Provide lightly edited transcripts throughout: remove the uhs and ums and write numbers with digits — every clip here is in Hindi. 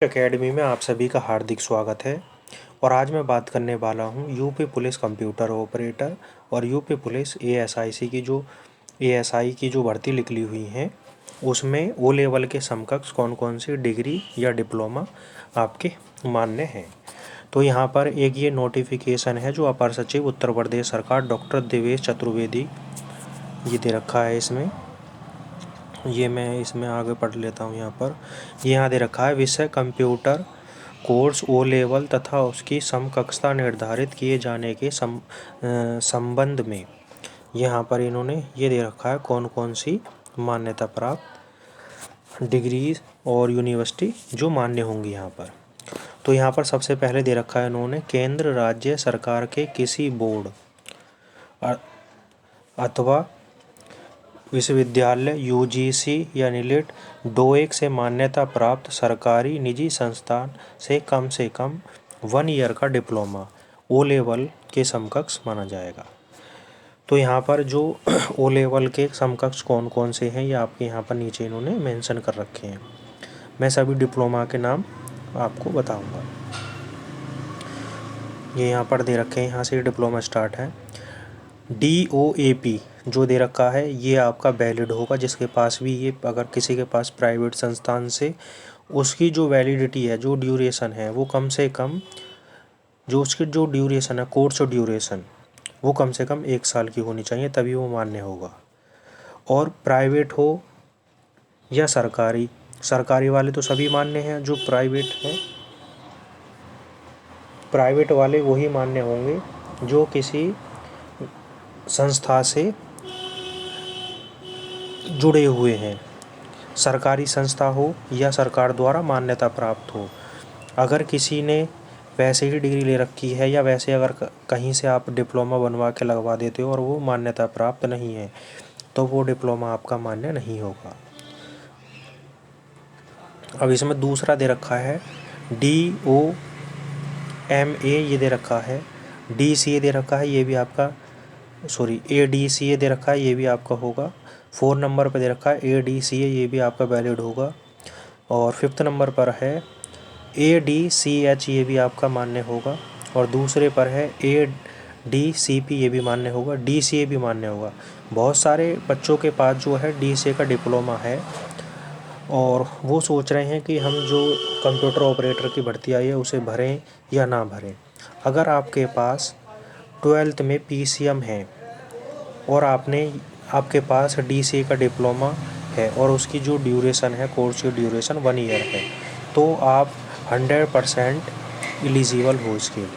एकेडमी में आप सभी का हार्दिक स्वागत है। और आज मैं बात करने वाला हूँ यूपी पुलिस कंप्यूटर ऑपरेटर और यूपी पुलिस एएसआई की जो भर्ती निकली हुई हैं उसमें ओ लेवल के समकक्ष कौन कौन सी डिग्री या डिप्लोमा आपके मान्य हैं। तो यहाँ पर एक ये नोटिफिकेशन है जो अपर सचिव उत्तर प्रदेश सरकार डॉक्टर देवेश चतुर्वेदी ये दे रखा है। मैं इसमें आगे पढ़ लेता हूँ। यहाँ दे रखा है विषय कंप्यूटर कोर्स ओ लेवल तथा उसकी समकक्षता निर्धारित किए जाने के संबंध में यहाँ पर इन्होंने ये दे रखा है कौन कौन सी मान्यता प्राप्त डिग्री और यूनिवर्सिटी जो मान्य होंगी यहाँ पर। तो यहाँ पर सबसे पहले दे रखा है इन्होंने केंद्र राज्य सरकार के किसी बोर्ड अथवा विश्वविद्यालय यूजीसी या नीट डोएक से मान्यता प्राप्त सरकारी निजी संस्थान से कम 1 ईयर का डिप्लोमा ओ लेवल के समकक्ष माना जाएगा। तो यहाँ पर जो ओ लेवल के समकक्ष कौन कौन से हैं ये आपके यहाँ पर नीचे इन्होंने मेंशन कर रखे हैं। मैं सभी डिप्लोमा के नाम आपको बताऊंगा। ये यहाँ पर दे रखे हैं, यहाँ से डिप्लोमा स्टार्ट है। DOAP जो दे रखा है ये आपका वैलिड होगा, जिसके पास भी ये अगर किसी के पास प्राइवेट संस्थान से उसकी जो वैलिडिटी है जो ड्यूरेशन है वो कम से कम जो उसकी जो ड्यूरेशन है कोर्स ड्यूरेशन वो कम से कम 1 साल की होनी चाहिए तभी वो मान्य होगा। और प्राइवेट हो या सरकारी वाले तो सभी मान्य हैं, जो प्राइवेट हैं प्राइवेट वाले वही मान्य होंगे जो किसी संस्था से जुड़े हुए हैं, सरकारी संस्था हो या सरकार द्वारा मान्यता प्राप्त हो। अगर किसी ने वैसे ही डिग्री ले रखी है या वैसे अगर कहीं से आप डिप्लोमा बनवा के लगवा देते हो और वो मान्यता प्राप्त नहीं है तो वो डिप्लोमा आपका मान्य नहीं होगा। अब इसमें दूसरा दे रखा है DOMA ये दे रखा है, DCA दे रखा है ये भी आपका ADCA दे रखा है ये भी आपका होगा। 4 नंबर पर दे रखा है ADCA ये भी आपका वैलिड होगा। और 5th नंबर पर है ADCH ये भी आपका मान्य होगा। और दूसरे पर है ADCP ये भी मान्य होगा, DCA भी मान्य होगा। बहुत सारे बच्चों के पास जो है DCA का डिप्लोमा है और वो सोच रहे हैं कि हम जो कंप्यूटर ऑपरेटर की भर्ती आई है उसे भरें या ना भरें। अगर आपके पास 12th में PCM है और आपके पास DCA का डिप्लोमा है और उसकी जो ड्यूरेशन है कोर्स की ड्यूरेशन 1 ईयर है तो आप 100% एलिजिबल हो इसके लिए।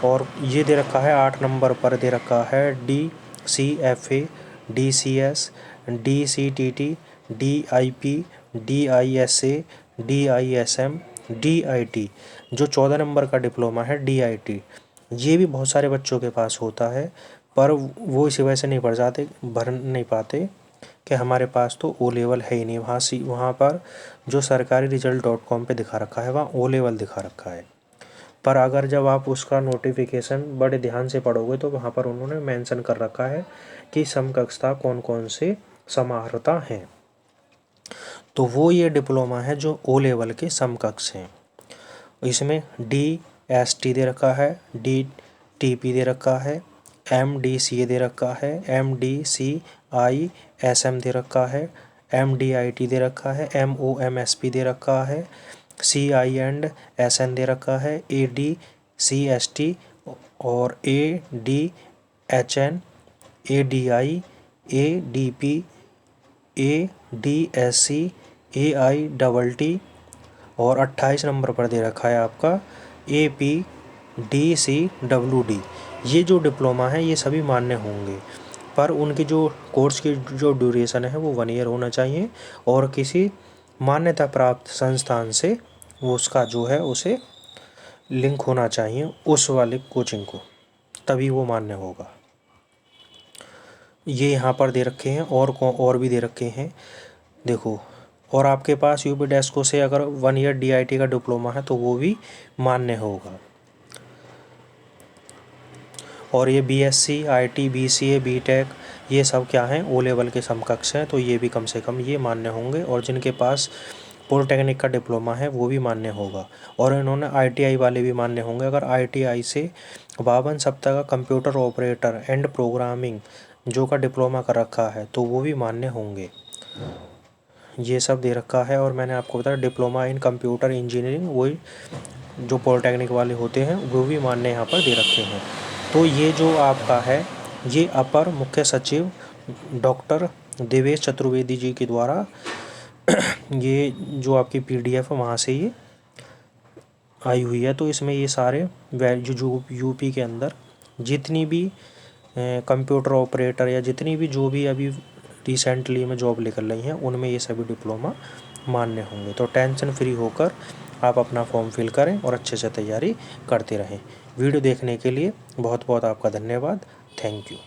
और ये दे रखा है 8 नंबर पर दे रखा है DCFA, DCS, DCTT, DIP, DISA, DISM, DIT जो 14 नंबर का डिप्लोमा है DIT ये भी बहुत सारे बच्चों के पास होता है पर वो इसी वजह से भर नहीं पाते कि हमारे पास तो ओ लेवल है ही नहीं। वहाँ पर जो सरकारी result.com पे दिखा रखा है वहाँ ओ लेवल दिखा रखा है, पर अगर जब आप उसका नोटिफिकेशन बड़े ध्यान से पढ़ोगे तो वहाँ पर उन्होंने मेंशन कर रखा है कि समकक्षता कौन कौन से समाहर्ता हैं। तो वो ये डिप्लोमा है जो ओ लेवल के समकक्ष हैं। इसमें DST दे रखा है, DTP दे रखा है, MDCA दे रखा है, MDCISM दे रखा है, MDIT दे रखा है, MOMSP दे रखा है, CIND-SN दे रखा है, ADCST और ADHN, ADI, ADP, ADSC, AITT और 28 नंबर पर दे रखा है आपका APDCWD। ये जो डिप्लोमा है ये सभी मान्य होंगे पर उनकी जो कोर्स की जो ड्यूरेशन है वो 1 ईयर होना चाहिए और किसी मान्यता प्राप्त संस्थान से वो उसका जो है उसे लिंक होना चाहिए उस वाले कोचिंग को, तभी वो मान्य होगा। ये यहाँ पर दे रखे हैं और भी दे रखे हैं देखो। और आपके पास यूपी डेस्को से अगर 1 ईयर DIT का डिप्लोमा है तो वो भी मान्य होगा। और ये BSc, IT, BCA, BTech ये सब क्या हैं ओ लेवल के समकक्ष हैं तो ये भी कम से कम ये मान्य होंगे। और जिनके पास पॉलिटेक्निक का डिप्लोमा है वो भी मान्य होगा, और इन्होंने ITI वाले भी मान्य होंगे। अगर ITI से 52 सप्ताह का कंप्यूटर ऑपरेटर एंड प्रोग्रामिंग जो का डिप्लोमा कर रखा है तो वो भी मान्य होंगे। ये सब दे रखा है। और मैंने आपको बताया डिप्लोमा इन कंप्यूटर इंजीनियरिंग वही जो पॉलिटेक्निक वाले होते हैं वो भी मान्य यहाँ पर दे रखे हैं। तो ये जो आपका है ये अपर मुख्य सचिव डॉक्टर देवेश चतुर्वेदी जी के द्वारा ये जो आपकी PDF है वहाँ से ये आई हुई है। तो इसमें ये सारे जो यूपी के अंदर जितनी भी कंप्यूटर ऑपरेटर या जितनी भी जो भी अभी रिसेंटली में जॉब निकल रही हैं उनमें ये सभी डिप्लोमा मान्य होंगे। तो टेंशन फ्री होकर आप अपना फॉर्म फिल करें और अच्छे से तैयारी करते रहें। वीडियो देखने के लिए बहुत बहुत आपका धन्यवाद। Thank you.